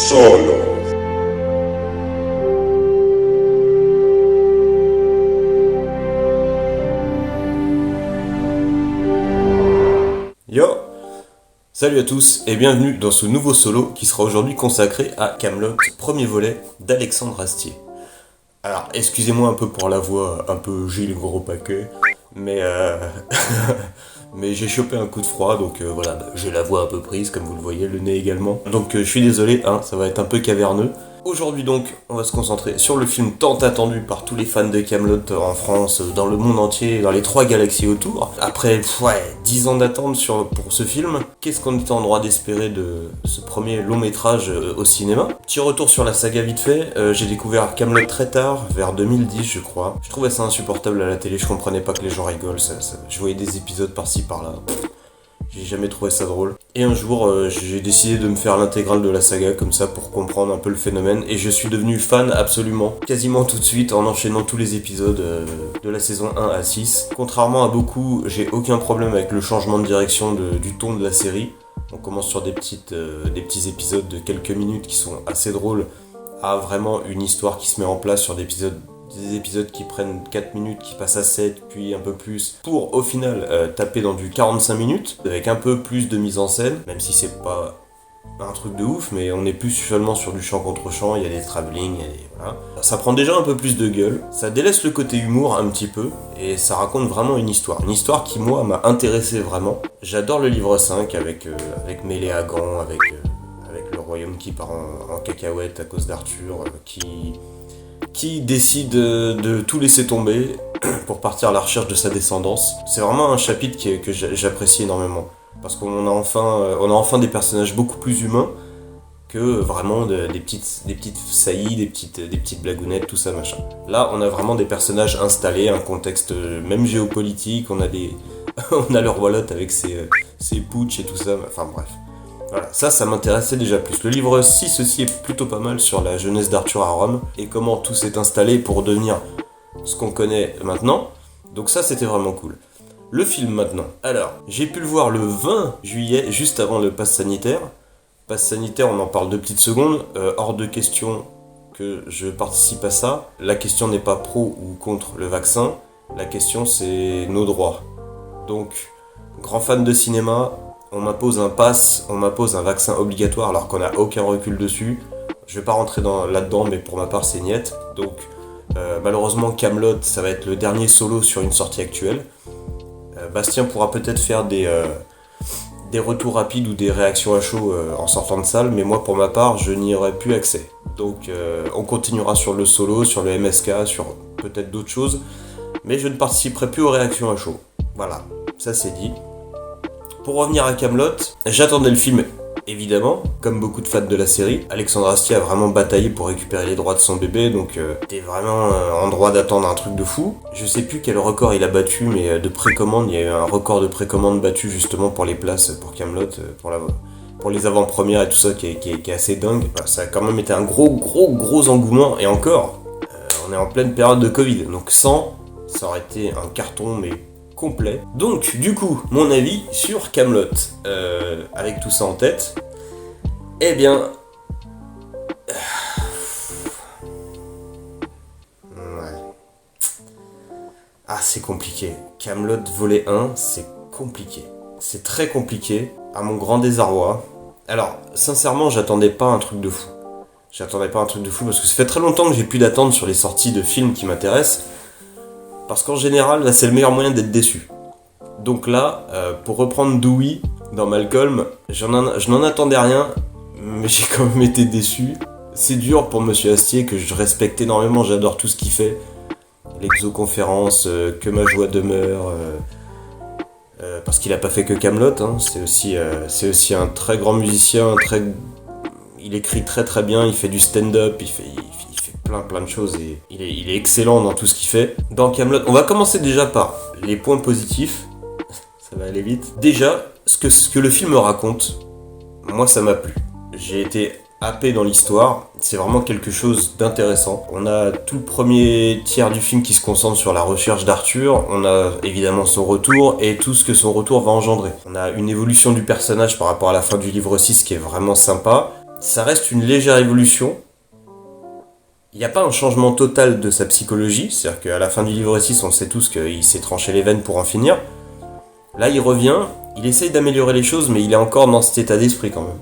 Solo. Yo! Salut à tous et bienvenue dans ce nouveau solo qui sera aujourd'hui consacré à Kaamelott, premier volet d'Alexandre Astier. Alors, excusez-moi un peu pour la voix, un peu Gilles gros paquet, mais mais j'ai chopé un coup de froid, donc voilà, j'ai la voix un peu prise, comme vous le voyez, le nez également. Donc je suis désolé, ça va être un peu caverneux. Aujourd'hui donc, on va se concentrer sur le film tant attendu par tous les fans de Kaamelott en France, dans le monde entier, dans les 3 galaxies autour. Après 10 ans d'attente pour ce film, qu'est-ce qu'on était en droit d'espérer de ce premier long métrage au cinéma? Petit retour sur la saga vite fait, j'ai découvert Kaamelott très tard, vers 2010 je crois. Je trouvais ça insupportable à la télé, je comprenais pas que les gens rigolent, je voyais des épisodes par-ci par-là. J'ai jamais trouvé ça drôle. Et un jour, j'ai décidé de me faire l'intégrale de la saga comme ça pour comprendre un peu le phénomène. Et je suis devenu fan absolument, quasiment tout de suite en enchaînant tous les épisodes de la saison 1 à 6. Contrairement à beaucoup, j'ai aucun problème avec le changement de direction du ton de la série. On commence sur des petits épisodes de quelques minutes qui sont assez drôles à vraiment une histoire qui se met en place sur des épisodes qui prennent 4 minutes, qui passent à 7, puis un peu plus, pour au final taper dans du 45 minutes, avec un peu plus de mise en scène, même si c'est pas un truc de ouf, mais on est plus seulement sur du chant contre chant, il y a des travelling, voilà. Ça prend déjà un peu plus de gueule, ça délaisse le côté humour un petit peu, et ça raconte vraiment une histoire qui moi m'a intéressé vraiment. J'adore le livre 5 avec Méléagant, avec le royaume qui part en cacahuète à cause d'Arthur, qui décide de tout laisser tomber pour partir à la recherche de sa descendance. C'est vraiment un chapitre que j'apprécie énormément. Parce qu'on a enfin des personnages beaucoup plus humains que vraiment des petites saillies, des petites blagounettes, tout ça machin. Là, on a vraiment des personnages installés, un contexte même géopolitique, on a le roi Lot avec ses putsch et tout ça, enfin bref. Voilà, ça m'intéressait déjà plus. Le livre 6 aussi est plutôt pas mal sur la jeunesse d'Arthur à Rome et comment tout s'est installé pour devenir ce qu'on connaît maintenant. Donc ça, c'était vraiment cool. Le film maintenant. Alors, j'ai pu le voir le 20 juillet, juste avant le pass sanitaire. Pass sanitaire, on en parle 2 petites secondes. Hors de question que je participe à ça. La question n'est pas pro ou contre le vaccin. La question, c'est nos droits. Donc, grand fan de cinéma, on m'impose un pass, on m'impose un vaccin obligatoire alors qu'on n'a aucun recul dessus. Je vais pas rentrer là-dedans, mais pour ma part c'est niet. Donc malheureusement Kaamelott, ça va être le dernier solo sur une sortie actuelle. Bastien pourra peut-être faire des retours rapides ou des réactions à chaud en sortant de salle, mais moi pour ma part je n'y aurai plus accès. Donc on continuera sur le solo, sur le MSK, sur peut-être d'autres choses, mais je ne participerai plus aux réactions à chaud. Voilà, ça c'est dit. Pour revenir à Kaamelott, j'attendais le film, évidemment, comme beaucoup de fans de la série. Alexandre Astier a vraiment bataillé pour récupérer les droits de son bébé, donc t'es vraiment en droit d'attendre un truc de fou. Je sais plus quel record il a battu, mais de précommande, il y a eu un record de précommande battu justement pour les places pour Kaamelott, pour les avant-premières et tout ça, qui est assez dingue. Enfin, ça a quand même été un gros engouement, et encore, on est en pleine période de Covid, donc ça aurait été un carton, mais complet. Donc, du coup, mon avis sur Kaamelott, avec tout ça en tête, eh bien... c'est compliqué. Kaamelott volet 1, c'est compliqué. C'est très compliqué, à mon grand désarroi. Alors, sincèrement, j'attendais pas un truc de fou. Parce que ça fait très longtemps que j'ai plus d'attente sur les sorties de films qui m'intéressent. Parce qu'en général, là, c'est le meilleur moyen d'être déçu. Donc là, pour reprendre Dewey dans Malcolm, je n'en attendais rien, mais j'ai quand même été déçu. C'est dur pour Monsieur Astier, que je respecte énormément, j'adore tout ce qu'il fait. L'exoconférence, Que ma joie demeure, parce qu'il a pas fait que Kaamelott, c'est aussi un très grand musicien, il écrit très bien, il fait du stand-up, il fait plein de choses et il est excellent dans tout ce qu'il fait. Dans Kaamelott, on va commencer déjà par les points positifs, ça va aller vite. Déjà, ce que le film raconte, moi ça m'a plu. J'ai été happé dans l'histoire, c'est vraiment quelque chose d'intéressant. On a tout le premier tiers du film qui se concentre sur la recherche d'Arthur, on a évidemment son retour et tout ce que son retour va engendrer. On a une évolution du personnage par rapport à la fin du livre 6 qui est vraiment sympa. Ça reste une légère évolution. Il n'y a pas un changement total de sa psychologie, c'est-à-dire qu'à la fin du livre 6, on sait tous qu'il s'est tranché les veines pour en finir. Là, il revient, il essaye d'améliorer les choses, mais il est encore dans cet état d'esprit quand même.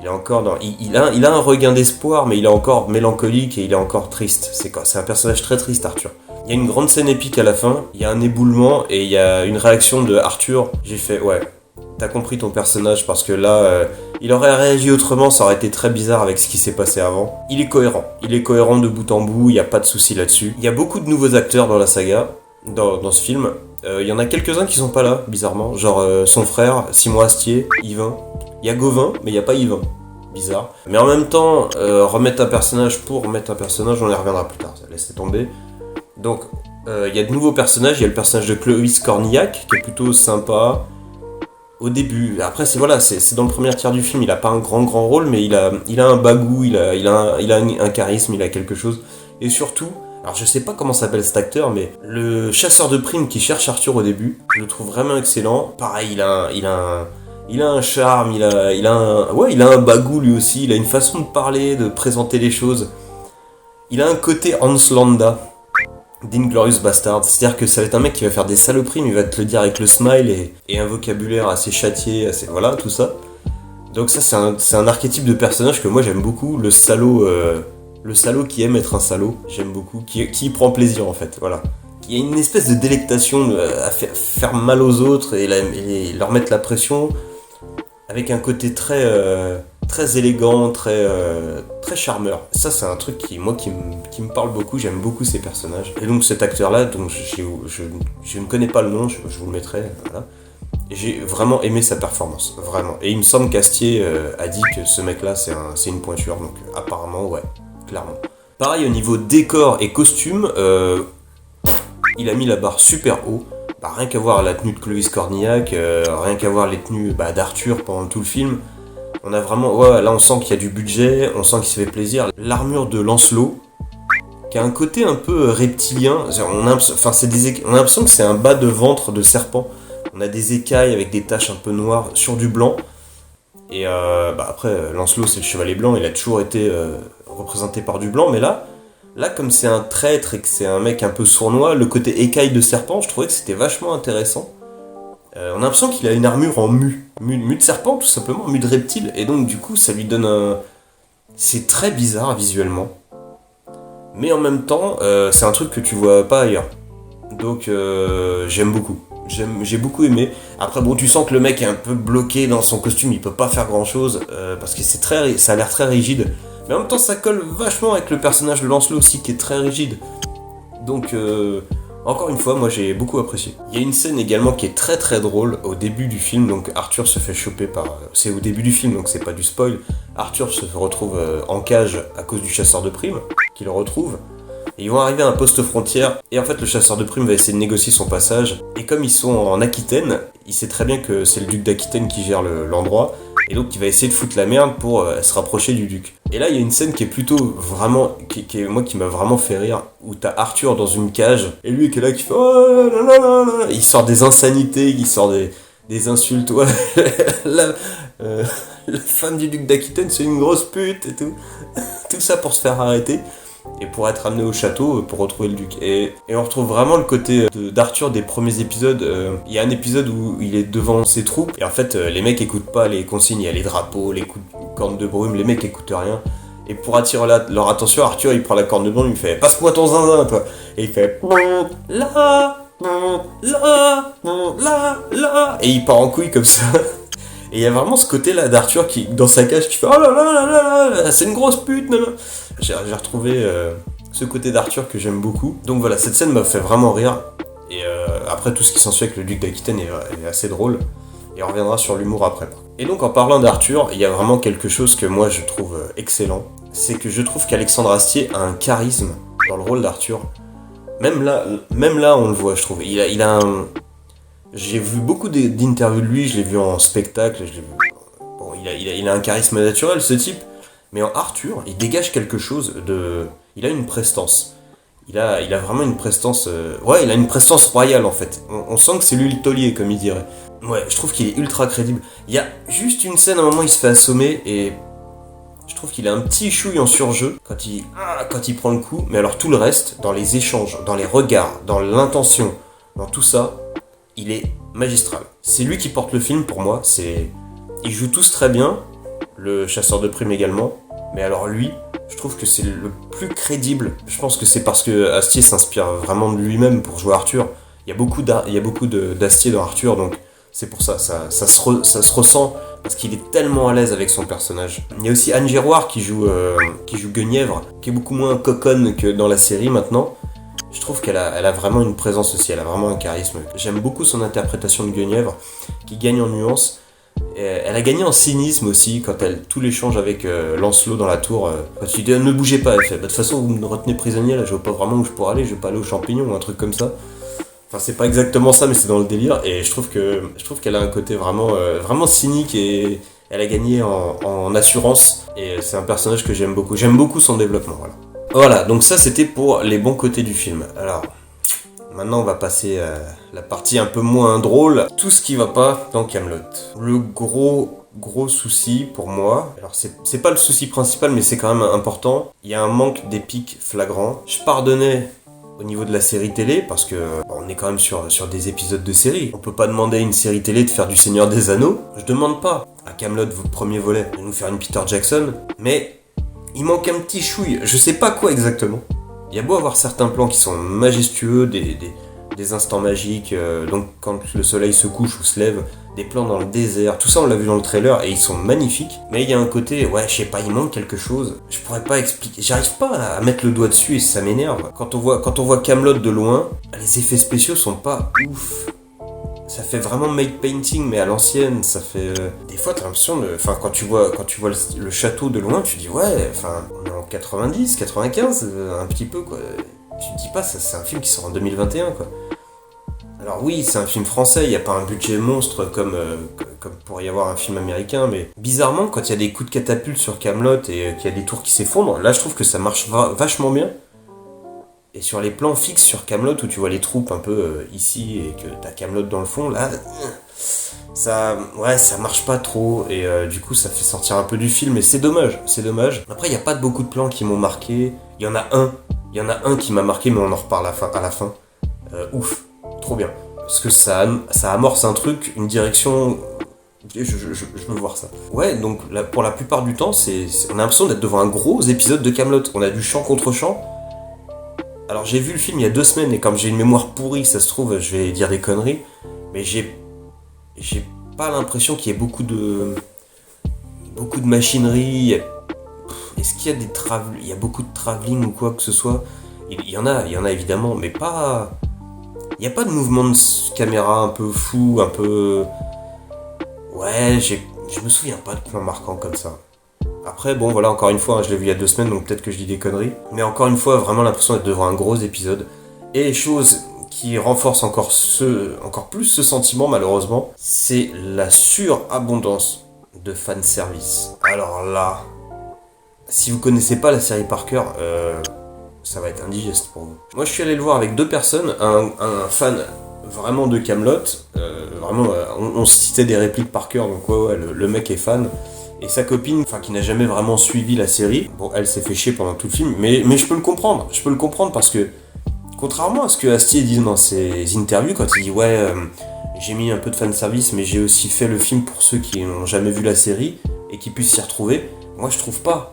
Il est encore dans, il a un regain d'espoir, mais il est encore mélancolique et il est encore triste. C'est un personnage très triste, Arthur. Il y a une grande scène épique à la fin, il y a un éboulement et il y a une réaction de Arthur. J'ai fait, ouais, t'as compris ton personnage parce que là, il aurait réagi autrement, ça aurait été très bizarre avec ce qui s'est passé avant. Il est cohérent de bout en bout, il n'y a pas de souci là-dessus. Il y a beaucoup de nouveaux acteurs dans la saga, dans ce film. Il y en a quelques-uns qui sont pas là, bizarrement, genre son frère, Simon Astier, Yvain. Il y a Gauvin, mais il n'y a pas Yvain. Bizarre. Mais en même temps, remettre un personnage pour remettre un personnage, on y reviendra plus tard, laissez tomber. Donc, il y a de nouveaux personnages, il y a le personnage de Clovis Cornillac, qui est plutôt sympa. Au début, après c'est dans le premier tiers du film, il a pas un grand rôle, mais il a un bagou, il a un charisme, il a quelque chose. Et surtout, alors je sais pas comment s'appelle cet acteur, mais le chasseur de primes qui cherche Arthur au début, je le trouve vraiment excellent. Pareil, il a un charme, il a un bagou lui aussi, il a une façon de parler, de présenter les choses. Il a un côté Hans Landa d'Inglorious Bastard, c'est-à-dire que ça va être un mec qui va faire des saloperies, mais il va te le dire avec le smile et un vocabulaire assez châtié, voilà, tout ça. Donc ça, c'est un archétype de personnage que moi j'aime beaucoup, le salaud qui aime être un salaud, j'aime beaucoup, qui prend plaisir en fait, voilà. Il y a une espèce de délectation à faire mal aux autres et leur mettre la pression, avec un côté très élégant, très charmeur. Ça, c'est un truc qui me parle beaucoup, j'aime beaucoup ces personnages. Et donc cet acteur-là, dont je ne connais pas le nom, je vous le mettrai, voilà. Et j'ai vraiment aimé sa performance, vraiment. Et il me semble qu'Astier a dit que ce mec-là, c'est une pointure, donc apparemment, ouais, clairement. Pareil, au niveau décor et costume, il a mis la barre super haut. Bah, rien qu'à voir la tenue de Clovis Cornillac, rien qu'à voir les tenues d'Arthur pendant tout le film. On a vraiment, là on sent qu'il y a du budget, on sent qu'il se fait plaisir. L'armure de Lancelot, qui a un côté un peu reptilien, on a l'impression que c'est un bas de ventre de serpent. On a des écailles avec des taches un peu noires sur du blanc. Et après, Lancelot c'est le chevalier blanc, il a toujours été représenté par du blanc, mais là comme c'est un traître et que c'est un mec un peu sournois, le côté écaille de serpent, je trouvais que c'était vachement intéressant. On a l'impression qu'il a une armure en mu de serpent tout simplement, mu de reptile, et donc du coup ça lui donne un... C'est très bizarre visuellement, mais en même temps c'est un truc que tu vois pas ailleurs, donc j'aime beaucoup, j'ai beaucoup aimé. Après bon, tu sens que le mec est un peu bloqué dans son costume, il peut pas faire grand chose, parce que ça a l'air très rigide, mais en même temps ça colle vachement avec le personnage de Lancelot aussi qui est très rigide, donc... Encore une fois, moi j'ai beaucoup apprécié. Il y a une scène également qui est très très drôle au début du film, donc Arthur se fait choper par... C'est au début du film, donc c'est pas du spoil. Arthur se retrouve en cage à cause du chasseur de primes, qui le retrouve. Et ils vont arriver à un poste frontière, et en fait le chasseur de primes va essayer de négocier son passage. Et comme ils sont en Aquitaine, il sait très bien que c'est le duc d'Aquitaine qui gère l'endroit, et donc il va essayer de foutre la merde pour se rapprocher du duc. Et là il y a une scène qui est plutôt vraiment, qui m'a vraiment fait rire, où t'as Arthur dans une cage, et lui qui est là qui fait oh là là là là, il sort des insanités, il sort des insultes, ouais, la femme du duc d'Aquitaine c'est une grosse pute et tout, tout ça pour se faire arrêter. Et pour être amené au château pour retrouver le duc. Et on retrouve vraiment le côté d'Arthur des premiers épisodes. Il y a un épisode où il est devant ses troupes et en fait les mecs écoutent pas les consignes, il y a les drapeaux, les coups de corne de brume, les mecs écoutent rien. Et pour attirer leur attention, Arthur il prend la corne de brume, il fait passe-moi ton zinzin toi. Et il fait là, et il part en couille comme ça. Et il y a vraiment ce côté-là d'Arthur qui, dans sa cage, qui fait oh là là là là là, c'est une grosse pute, non, non. J'ai retrouvé ce côté d'Arthur que j'aime beaucoup. Donc voilà, cette scène m'a fait vraiment rire. Et après, tout ce qui s'ensuit avec le duc d'Aquitaine est assez drôle. Et on reviendra sur l'humour après. Et donc en parlant d'Arthur, il y a vraiment quelque chose que moi je trouve excellent. C'est que je trouve qu'Alexandre Astier a un charisme dans le rôle d'Arthur. Même là, on le voit, je trouve. Il a un... J'ai vu beaucoup d'interviews de lui, je l'ai vu en spectacle, Bon, il a un charisme naturel, ce type, mais en Arthur, il dégage quelque chose de... Il a une prestance. Il a vraiment une prestance... Ouais, il a une prestance royale, en fait. On sent que c'est lui le taulier, comme il dirait. Ouais, je trouve qu'il est ultra crédible. Il y a juste une scène, à un moment, il se fait assommer, et Je trouve qu'il a un petit chouille en surjeu quand il prend le coup, mais alors tout le reste, dans les échanges, dans les regards, dans l'intention, dans tout ça, il est magistral. C'est lui qui porte le film pour moi, ils jouent tous très bien, le chasseur de primes également, mais alors lui, je trouve que c'est le plus crédible. Je pense que c'est parce que Astier s'inspire vraiment de lui-même pour jouer Arthur. Il y a beaucoup d'Astier dans Arthur, donc c'est pour ça, ça se ressent parce qu'il est tellement à l'aise avec son personnage. Il y a aussi Anne Giroir qui joue Guenièvre, qui est beaucoup moins coconne que dans la série maintenant. Je trouve qu'elle a vraiment une présence aussi, elle a vraiment un charisme. J'aime beaucoup son interprétation de Guenièvre, qui gagne en nuances. Et elle a gagné en cynisme aussi, quand tout l'échange avec Lancelot dans la tour. Quand il dit ne bougez pas, elle fait de toute façon vous me retenez prisonnier, là je vois pas vraiment où je pourrais aller, je vais pas aller aux champignons ou un truc comme ça. Enfin, c'est pas exactement ça, mais c'est dans le délire. Et je trouve qu'elle a un côté vraiment cynique et elle a gagné en assurance. Et c'est un personnage que j'aime beaucoup. J'aime beaucoup son développement. Voilà, donc ça c'était pour les bons côtés du film. Alors, maintenant on va passer à la partie un peu moins drôle. Tout ce qui va pas dans Kaamelott. Le gros souci pour moi, alors c'est pas le souci principal, mais c'est quand même important. Il y a un manque d'épique flagrant. Je pardonnais au niveau de la série télé, parce que on est quand même sur des épisodes de série. On peut pas demander à une série télé de faire du Seigneur des Anneaux. Je demande pas à Kaamelott, votre premier volet, de nous faire une Peter Jackson, mais il manque un petit chouille. Je sais pas quoi exactement. Il y a beau avoir certains plans qui sont majestueux, des instants magiques, donc quand le soleil se couche ou se lève, des plans dans le désert, tout ça on l'a vu dans le trailer et ils sont magnifiques. Mais il y a un côté, ouais, je sais pas, il manque quelque chose. Je pourrais pas expliquer, j'arrive pas à mettre le doigt dessus et ça m'énerve. Quand on voit Kaamelott de loin, les effets spéciaux sont pas ouf. Ça fait vraiment make painting mais à l'ancienne, ça fait... Des fois t'as l'impression de... Enfin quand tu vois le château de loin, tu dis ouais, enfin on est en 90, 95, un petit peu quoi. Tu te dis pas, ça c'est un film qui sort en 2021 quoi. Alors oui, c'est un film français, il n'y a pas un budget monstre comme pourrait y avoir un film américain, mais bizarrement, quand il y a des coups de catapulte sur Kaamelott et qu'il y a des tours qui s'effondrent, là je trouve que ça marche vachement bien. Et sur les plans fixes sur Kaamelott, où tu vois les troupes un peu ici et que t'as Kaamelott dans le fond, là, ça marche pas trop, et du coup ça fait sortir un peu du film, et c'est dommage. Après, il n'y a pas beaucoup de plans qui m'ont marqué, il y en a un qui m'a marqué, mais on en reparle à la fin. Ouf. Trop bien. Parce que ça amorce un truc, une direction... Je veux voir ça. Ouais, donc pour la plupart du temps, on a l'impression d'être devant un gros épisode de Kaamelott. On a du chant contre chant. Alors j'ai vu le film il y a 2 semaines, et comme j'ai une mémoire pourrie, ça se trouve, je vais dire des conneries. Mais j'ai pas l'impression qu'il y ait beaucoup de machinerie. Est-ce qu'il y a il y a beaucoup de travelling ou quoi que ce soit? Il y en a évidemment, mais pas... Il n'y a pas de mouvement de caméra un peu fou, un peu... Ouais, je me souviens pas de plans marquants comme ça. Après, bon, voilà, encore une fois, je l'ai vu il y a 2 semaines, donc peut-être que je dis des conneries. Mais encore une fois, vraiment l'impression d'être devant un gros épisode. Et chose qui renforce encore plus ce sentiment, malheureusement, c'est la surabondance de fanservice. Alors là, si vous connaissez pas la série par cœur, ça va être indigeste pour vous. Moi je suis allé le voir avec 2 personnes, un fan vraiment de Kaamelott, vraiment on citait des répliques par cœur, donc ouais, le mec est fan, et sa copine, qui n'a jamais vraiment suivi la série, bon elle s'est fait chier pendant tout le film, mais je peux le comprendre parce que, contrairement à ce que Astier dit dans ses interviews, quand il dit ouais, j'ai mis un peu de fanservice, mais j'ai aussi fait le film pour ceux qui n'ont jamais vu la série, et qui puissent s'y retrouver, moi je trouve pas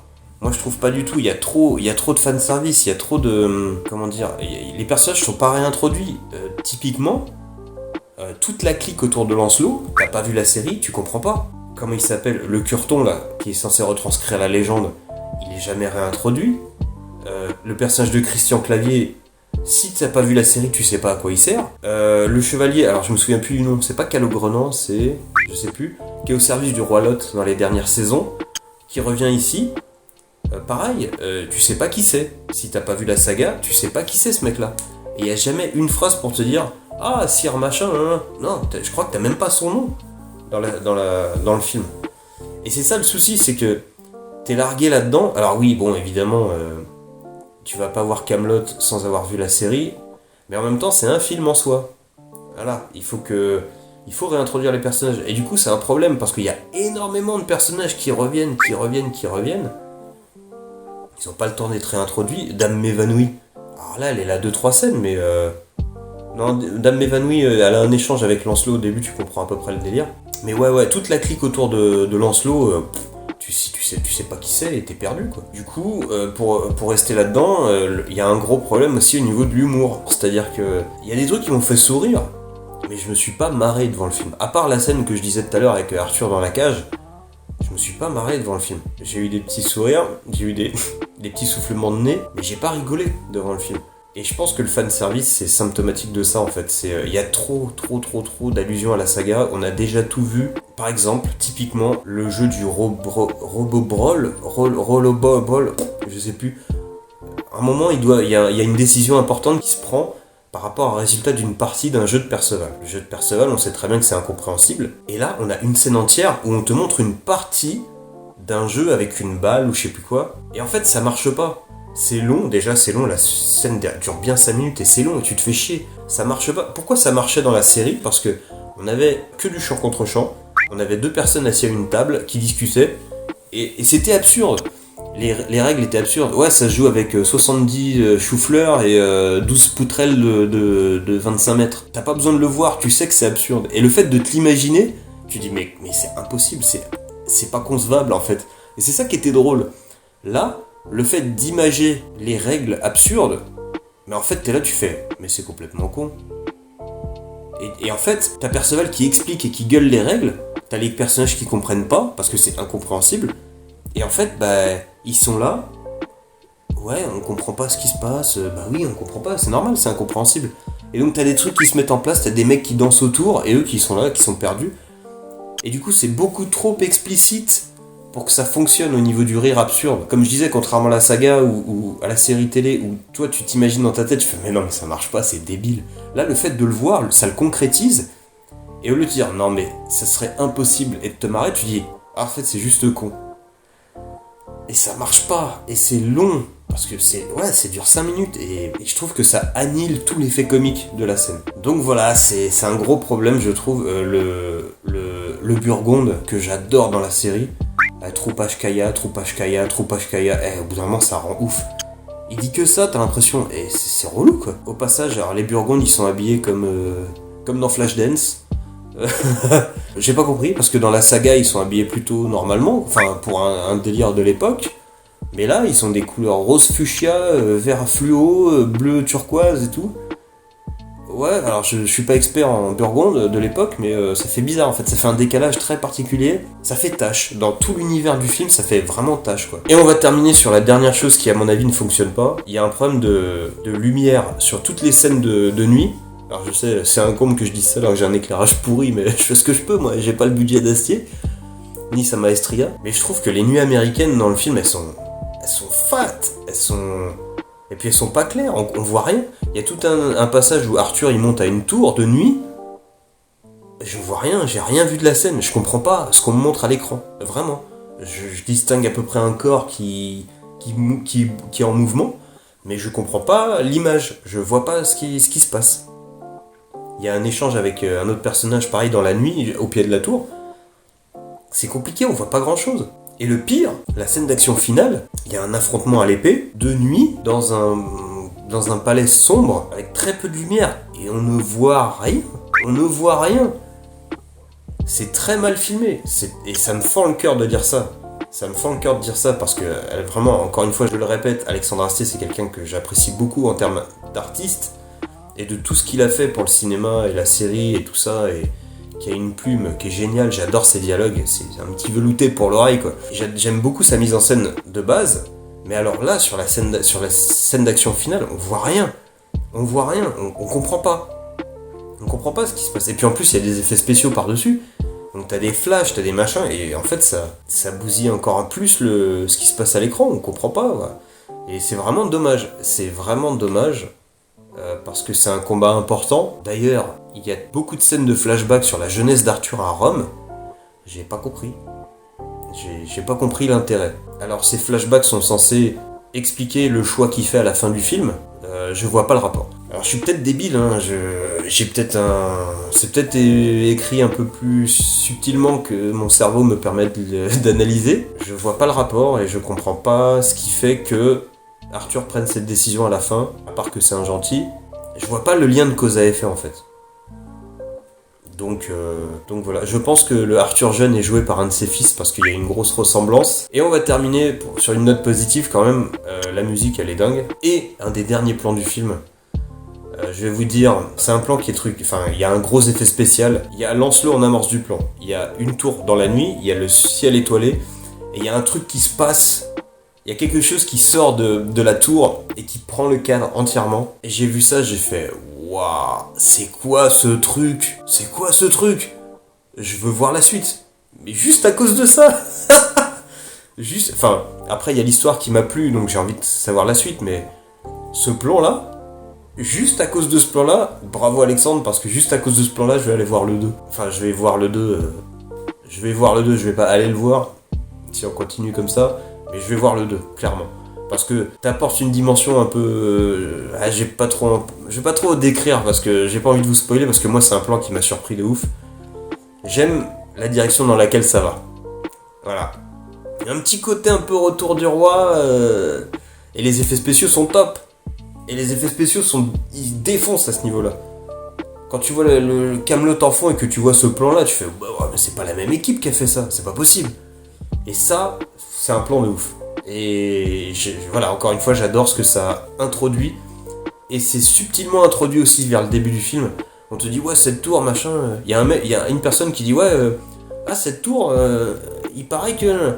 du tout, il y a trop de fanservice, il y a trop de... Comment dire, les personnages sont pas réintroduits. Typiquement, toute la clique autour de Lancelot, t'as pas vu la série, tu comprends pas. Comment il s'appelle? Le Curton, là, qui est censé retranscrire la légende, il est jamais réintroduit. Le personnage de Christian Clavier, si t'as pas vu la série, tu sais pas à quoi il sert. Le chevalier, alors je me souviens plus du nom, c'est pas Calogrenant, c'est... je sais plus, qui est au service du roi Lot dans les dernières saisons, qui revient ici... pareil, tu sais pas qui c'est. Si t'as pas vu la saga, tu sais pas qui c'est ce mec-là. Et y a jamais une phrase pour te dire « Ah, Sire machin, hein. » Non, je crois que t'as même pas son nom dans le film. Et c'est ça le souci, c'est que t'es largué là-dedans. Alors oui, bon, évidemment, tu vas pas voir Kaamelott sans avoir vu la série, mais en même temps, c'est un film en soi. Voilà, il faut que il faut réintroduire les personnages. Et du coup, c'est un problème parce qu'il y a énormément de personnages qui reviennent. Ils n'ont pas le temps d'être réintroduits. Dame m'évanouit. Alors là, elle est là 2-3 scènes, mais non, Dame m'évanouit, elle a un échange avec Lancelot au début, tu comprends à peu près le délire. Mais ouais, toute la clique autour de Lancelot, tu sais pas qui c'est et t'es perdu, quoi. Du coup, pour rester là-dedans, il y a un gros problème aussi au niveau de l'humour. C'est-à-dire que il y a des trucs qui m'ont fait sourire, mais je me suis pas marré devant le film. À part la scène que je disais tout à l'heure avec Arthur dans la cage, je me suis pas marré devant le film. J'ai eu des petits sourires, j'ai eu des petits soufflements de nez, mais j'ai pas rigolé devant le film. Et je pense que le fanservice, c'est symptomatique de ça, en fait. Il y a trop d'allusions à la saga. On a déjà tout vu. Par exemple, typiquement, le jeu du Robobrol, je sais plus. À un moment, il y a une décision importante qui se prend par rapport au résultat d'une partie d'un jeu de Perceval. Le jeu de Perceval, on sait très bien que c'est incompréhensible. Et là, on a une scène entière où on te montre une partie d'un jeu avec une balle ou je sais plus quoi. Et en fait, ça marche pas. C'est long, déjà c'est long, la scène dure bien 5 minutes et c'est long et tu te fais chier. Ça marche pas. Pourquoi ça marchait dans la série ? Parce que on avait que du chant contre chant, on avait 2 personnes assises à une table qui discutaient et c'était absurde. Les règles étaient absurdes. Ouais, ça se joue avec 70 choux-fleurs et 12 poutrelles de 25 mètres. T'as pas besoin de le voir, tu sais que c'est absurde. Et le fait de te l'imaginer, tu dis mais c'est impossible, c'est pas concevable en fait. Et c'est ça qui était drôle. Là, le fait d'imager les règles absurdes, mais en fait t'es là, tu fais, mais c'est complètement con. Et en fait, t'as Perceval qui explique et qui gueule les règles, t'as les personnages qui comprennent pas, parce que c'est incompréhensible, et en fait, ils sont là, ouais, on comprend pas ce qui se passe, oui, on comprend pas, c'est normal, c'est incompréhensible. Et donc t'as des trucs qui se mettent en place, t'as des mecs qui dansent autour, et eux qui sont là, qui sont perdus. Et du coup, c'est beaucoup trop explicite pour que ça fonctionne au niveau du rire absurde. Comme je disais, contrairement à la saga ou à la série télé, où toi tu t'imagines dans ta tête, tu fais mais non mais ça marche pas, c'est débile. Là le fait de le voir, ça le concrétise, et au lieu de dire non mais ça serait impossible et de te marrer, tu dis ah en fait c'est juste con. Et ça marche pas, et c'est long, parce que c'est dure 5 minutes, et je trouve que ça annule tout l'effet comique de la scène. Donc voilà, c'est un gros problème je trouve, le Burgonde que j'adore dans la série. Troupage Kaya, au bout d'un moment ça rend ouf. Il dit que ça, t'as l'impression, et c'est relou quoi. Au passage, alors les Burgondes ils sont habillés comme dans Flashdance. J'ai pas compris, parce que dans la saga ils sont habillés plutôt normalement, enfin pour un délire de l'époque. Mais là ils sont des couleurs rose fuchsia, vert fluo, bleu turquoise et tout. Ouais, alors je suis pas expert en Burgonde de l'époque, mais ça fait bizarre en fait, ça fait un décalage très particulier, ça fait tâche. Dans tout l'univers du film, ça fait vraiment tâche quoi. Et on va terminer sur la dernière chose qui à mon avis ne fonctionne pas. Il y a un problème de lumière sur toutes les scènes de nuit. Alors je sais, c'est un comble que je dise ça alors que j'ai un éclairage pourri, mais je fais ce que je peux moi, j'ai pas le budget d'Astier, ni sa maestria. Mais je trouve que les nuits américaines dans le film, elles sont fat, et puis elles sont pas claires, on voit rien. Il y a tout un passage où Arthur il monte à une tour de nuit. Je vois rien, j'ai rien vu de la scène, je comprends pas ce qu'on me montre à l'écran, vraiment. Je distingue à peu près un corps qui est en mouvement, mais je comprends pas l'image, je vois pas ce qui se passe. Il y a un échange avec un autre personnage pareil dans la nuit, au pied de la tour. C'est compliqué, on voit pas grand chose. Et le pire, la scène d'action finale, il y a un affrontement à l'épée, de nuit, dans un palais sombre, avec très peu de lumière, et on ne voit rien. C'est très mal filmé, et ça me fend le cœur de dire ça. Parce que, vraiment, encore une fois, je le répète, Alexandre Astier, c'est quelqu'un que j'apprécie beaucoup en termes d'artiste, et de tout ce qu'il a fait pour le cinéma et la série et tout ça, et qui a une plume qui est géniale, j'adore ses dialogues, c'est un petit velouté pour l'oreille quoi. J'aime beaucoup sa mise en scène de base, mais alors là, sur la scène d'action finale, on voit rien, on comprend pas. On comprend pas ce qui se passe. Et puis en plus, il y a des effets spéciaux par-dessus, donc t'as des flashs, t'as des machins, et en fait, ça bousille encore plus ce qui se passe à l'écran, on comprend pas. Ouais. Et c'est vraiment dommage, parce que c'est un combat important. D'ailleurs, il y a beaucoup de scènes de flashback sur la jeunesse d'Arthur à Rome. J'ai pas compris l'intérêt. Alors ces flashbacks sont censés expliquer le choix qu'il fait à la fin du film. Je vois pas le rapport. Alors je suis peut-être débile, hein, j'ai peut-être c'est peut-être écrit un peu plus subtilement que mon cerveau me permet d'analyser. Je vois pas le rapport et je comprends pas ce qui fait que Arthur prenne cette décision à la fin, à part que c'est un gentil. Je vois pas le lien de cause à effet en fait. Donc voilà, je pense que le Arthur jeune est joué par un de ses fils parce qu'il y a une grosse ressemblance. Et on va terminer sur une note positive quand même, la musique elle est dingue. Et un des derniers plans du film, je vais vous dire, c'est un plan qui est il y a un gros effet spécial. Il y a Lancelot en amorce du plan. Il y a une tour dans la nuit, il y a le ciel étoilé, et il y a un truc qui se passe. Il y a quelque chose qui sort de la tour et qui prend le cadre entièrement. Et j'ai vu ça, j'ai fait waouh, c'est quoi ce truc? C'est quoi ce truc? Je veux voir la suite. Mais juste à cause de ça. Après il y a l'histoire qui m'a plu, donc j'ai envie de savoir la suite, mais ce plan-là, juste à cause de ce plan-là, bravo Alexandre, parce que juste à cause de ce plan-là, je vais aller voir le 2. Enfin, je vais voir le 2, je vais pas aller le voir, si on continue comme ça, mais je vais voir le 2, clairement. Parce que t'apportes une dimension un peu... je vais pas trop décrire, parce que j'ai pas envie de vous spoiler, parce que moi c'est un plan qui m'a surpris de ouf. J'aime la direction dans laquelle ça va. Voilà. Il y a un petit côté un peu retour du roi, et les effets spéciaux sont top. Et les effets spéciaux ils défoncent à ce niveau-là. Quand tu vois le Camelot en fond et que tu vois ce plan-là, tu fais bah ouais, mais c'est pas la même équipe qui a fait ça, c'est pas possible. Et ça, c'est un plan de ouf. Et voilà, encore une fois, j'adore ce que ça introduit. Et c'est subtilement introduit aussi vers le début du film. On te dit ouais, cette tour, machin. Il y a une personne qui dit ouais, cette tour, il paraît que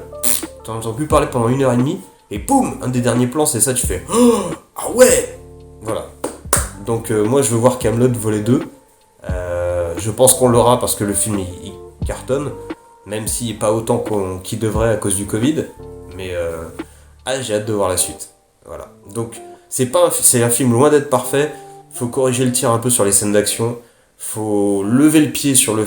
t'en entends plus parler pendant 1h30. Et boum, un des derniers plans, c'est ça, tu fais oh, ah ouais. Voilà. Donc moi je veux voir Camelot volet 2. Je pense qu'on l'aura parce que le film il cartonne, même s'il n'est pas autant qu'il devrait à cause du Covid. Mais j'ai hâte de voir la suite. Voilà. Donc c'est un film loin d'être parfait. Faut corriger le tir un peu sur les scènes d'action. Faut lever le pied sur le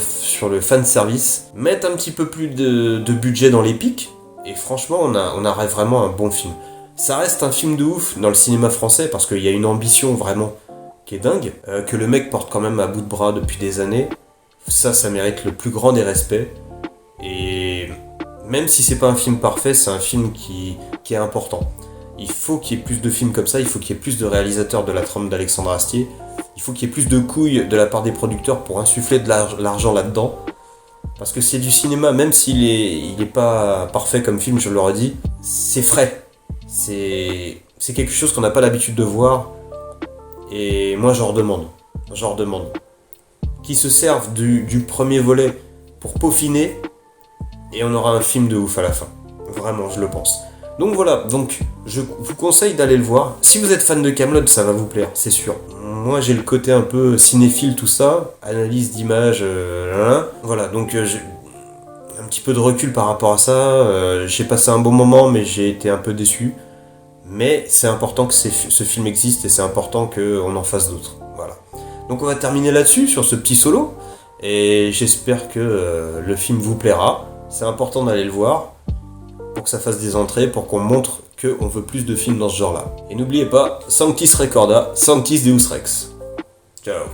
fan service, mettre un petit peu plus de budget dans les pics. Et franchement, on a vraiment un bon film. Ça reste un film de ouf dans le cinéma français parce qu'il y a une ambition vraiment qui est dingue, que le mec porte quand même à bout de bras depuis des années. Ça mérite le plus grand des respects. Et même si c'est pas un film parfait, c'est un film qui est important. Il faut qu'il y ait plus de films comme ça, il faut qu'il y ait plus de réalisateurs de la trempe d'Alexandre Astier. Il faut qu'il y ait plus de couilles de la part des producteurs pour insuffler de l'argent là-dedans. Parce que c'est du cinéma, même s'il est pas parfait comme film, je le redis, c'est frais. C'est quelque chose qu'on n'a pas l'habitude de voir. Et moi j'en redemande. Qu'ils se servent du premier volet pour peaufiner. Et on aura un film de ouf à la fin. Vraiment, je le pense. Donc voilà, je vous conseille d'aller le voir. Si vous êtes fan de Camelot, ça va vous plaire, c'est sûr. Moi j'ai le côté un peu cinéphile, tout ça, analyse d'images, voilà, donc j'ai un petit peu de recul par rapport à ça. J'ai passé un bon moment, mais j'ai été un peu déçu. Mais c'est important que ce film existe et c'est important qu'on en fasse d'autres. Voilà. Donc on va terminer là-dessus, sur ce petit solo. Et j'espère que le film vous plaira. C'est important d'aller le voir pour que ça fasse des entrées, pour qu'on montre qu'on veut plus de films dans ce genre-là. Et n'oubliez pas, Sanctis Recorda, Sanctis Deus Rex. Ciao.